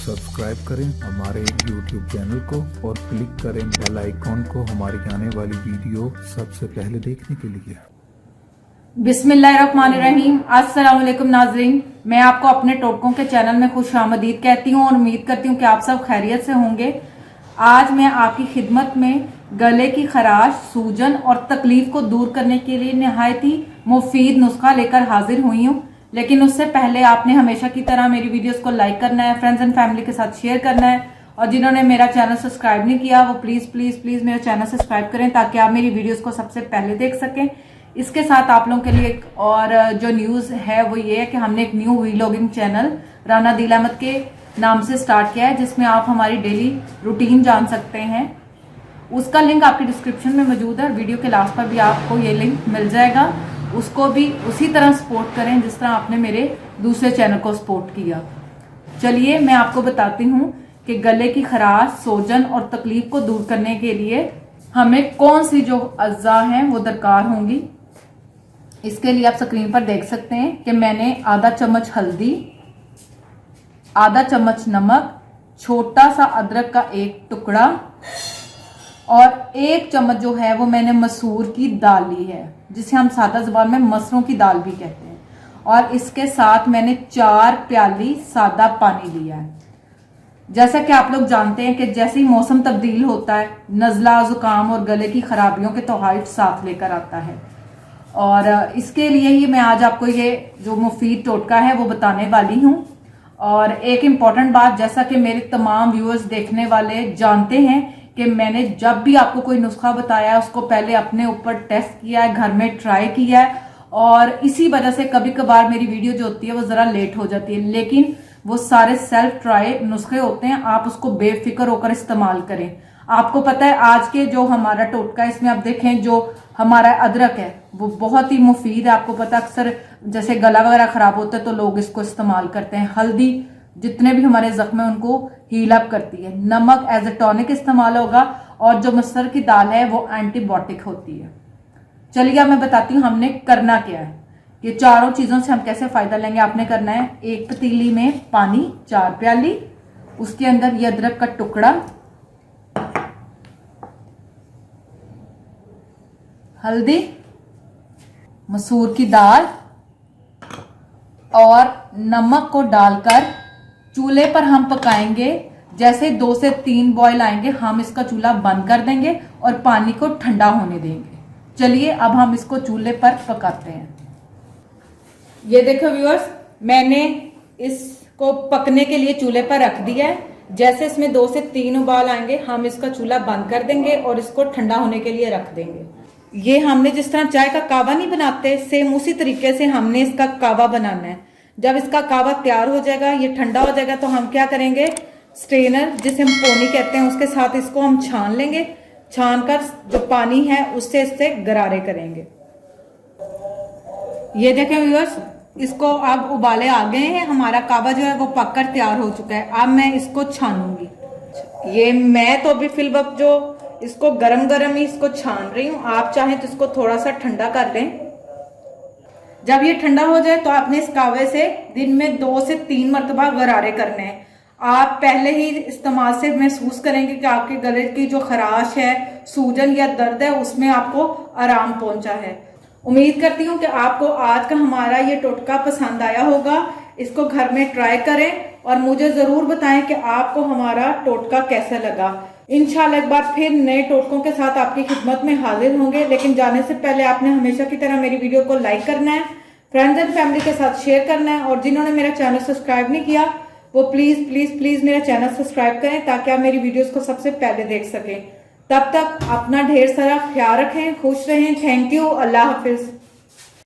Subscribe करें हमारे YouTube channel को और क्लिक करें बेल आइकॉन को हमारी आने वाली वीडियो सबसे पहले देखने के लिए। बिस्मिल्लाहिर्रहमानिर्रहीम। अस्सलाम वालेकुम नाजरीन, मैं आपको अपने टोटकों के चैनल में खुश आमदीद कहती हूँ और उम्मीद करती हूँ कि आप सब खैरियत से होंगे। आज मैं आपकी खिदमत में गले की खराश, सूजन और तकलीफ को दूर करने के लिए नहायत ही मुफीद नुस्खा लेकर हाजिर हुई हूँ। लेकिन उससे पहले आपने हमेशा की तरह मेरी वीडियोस को लाइक करना है, फ्रेंड्स एंड फैमिली के साथ शेयर करना है और जिन्होंने मेरा चैनल सब्सक्राइब नहीं किया वो प्लीज प्लीज प्लीज मेरा चैनल सब्सक्राइब करें ताकि आप मेरी वीडियोस को सबसे पहले देख सकें। इसके साथ आप लोगों के लिए एक और जो न्यूज है वो ये है कि हमने एक न्यू वीलॉगिंग चैनल राना दिल अहमद के नाम से स्टार्ट किया है, जिसमें आप हमारी डेली रूटीन जान सकते हैं। उसका लिंक आपके डिस्क्रिप्शन में मौजूद है, वीडियो के लास्ट पर भी आपको ये लिंक मिल जाएगा। उसको भी उसी तरह सपोर्ट करें जिस तरह आपने मेरे दूसरे चैनल को सपोर्ट किया। चलिए मैं आपको बताती हूँ कि गले की खराश, सोजन और तकलीफ को दूर करने के लिए हमें कौन सी जो अज्जा हैं वो दरकार होंगी। इसके लिए आप स्क्रीन पर देख सकते हैं कि मैंने आधा चम्मच हल्दी, आधा चम्मच नमक, छोटा सा अदरक का एक टुकड़ा और एक चम्मच जो है वो मैंने मसूर की दाल ली है, जिसे हम सादा जुबान में मसरों की दाल भी कहते हैं। और इसके साथ मैंने 4 प्याली सादा पानी लिया है। जैसा कि आप लोग जानते हैं कि जैसे ही मौसम तब्दील होता है, नज़ला, जुकाम और गले की खराबियों के तौहाइट साथ लेकर आता है। और इसके लिए ही मैं आज आपको ये जो मुफीद टोटका है वो बताने वाली हूँ। और एक इम्पॉर्टेंट बात, जैसा कि मेरे तमाम व्यूअर्स देखने वाले जानते हैं कि मैंने जब भी आपको कोई नुस्खा बताया है उसको पहले अपने ऊपर टेस्ट किया है, घर में ट्राई किया है। और इसी वजह से कभी कभार मेरी वीडियो जो होती है वो जरा लेट हो जाती है, लेकिन वो सारे सेल्फ ट्राई नुस्खे होते हैं। आप उसको बेफिक्र होकर इस्तेमाल करें। आपको पता है आज के जो हमारा टोटका है इसमें आप देखें जो हमारा अदरक है वो बहुत ही मुफीद है। आपको पता है अक्सर जैसे गला वगैरह खराब होता है तो लोग इसको इस्तेमाल करते हैं। हल्दी जितने भी हमारे जख्म है उनको हील अप करती है। नमक एज ए टॉनिक इस्तेमाल होगा और जो मसर की दाल है वो एंटीबायोटिक होती है। चलिए अब मैं बताती हूँ हमने करना क्या है। ये चारों चीजों से हम कैसे फायदा लेंगे। आपने करना है एक पतीली में पानी 4 प्याली, उसके अंदर ये अदरक का टुकड़ा, हल्दी, मसूर की दाल और नमक को डालकर चूल्हे पर हम पकाएंगे। जैसे 2 से 3 बॉयल आएंगे हम इसका चूल्हा बंद कर देंगे और पानी को ठंडा होने देंगे। चलिए अब हम इसको चूल्हे पर पकाते हैं। ये देखो व्यूअर्स, मैंने इसको पकने के लिए चूल्हे पर रख दिया है। जैसे इसमें 2 से 3 उबाल आएंगे हम इसका चूल्हा बंद कर देंगे और इसको ठंडा होने के लिए रख देंगे। ये हमने जिस तरह चाय का कावा नहीं बनाते, सेम उसी तरीके से हमने इसका कावा बनाना है। जब इसका कावा तैयार हो जाएगा, ये ठंडा हो जाएगा, तो हम क्या करेंगे, स्ट्रेनर जिसे हम पोनी कहते हैं उसके साथ इसको हम छान लेंगे। छान कर जो पानी है उससे इससे गरारे करेंगे। ये देखें व्यूअर्स, इसको अब उबाले आ गए हैं, हमारा कावा जो है वो पककर तैयार हो चुका है। अब मैं इसको छानूंगी। ये मैं तो अभी फिल वक्त जो इसको गरम गरम ही इसको छान रही हूँ। आप चाहें तो इसको थोड़ा सा ठंडा कर लें। जब ये ठंडा हो जाए तो आपने इस कावे से दिन में 2 से 3 मरतबा गरारे करने हैं। आप पहले ही इस्तेमाल से महसूस करेंगे कि आपके गले की जो खराश है, सूजन या दर्द है, उसमें आपको आराम पहुंचा है। उम्मीद करती हूँ कि आपको आज का हमारा ये टोटका पसंद आया होगा। इसको घर में ट्राई करें और मुझे जरूर बताएं कि आपको हमारा टोटका कैसा लगा। इंशाल्लाह एक बार फिर नए टोटकों के साथ आपकी खिदमत में हाजिर होंगे। लेकिन जाने से पहले आपने हमेशा की तरह मेरी वीडियो को लाइक करना है, फ्रेंड्स एंड फैमिली के साथ शेयर करना है और जिन्होंने मेरा चैनल सब्सक्राइब नहीं किया वो प्लीज प्लीज प्लीज मेरा चैनल सब्सक्राइब करें ताकि आप मेरी वीडियोस को सबसे पहले देख सकें। तब तक अपना ढेर सारा ख्याल रखें, खुश रहें। Thank you, Allah Hafiz.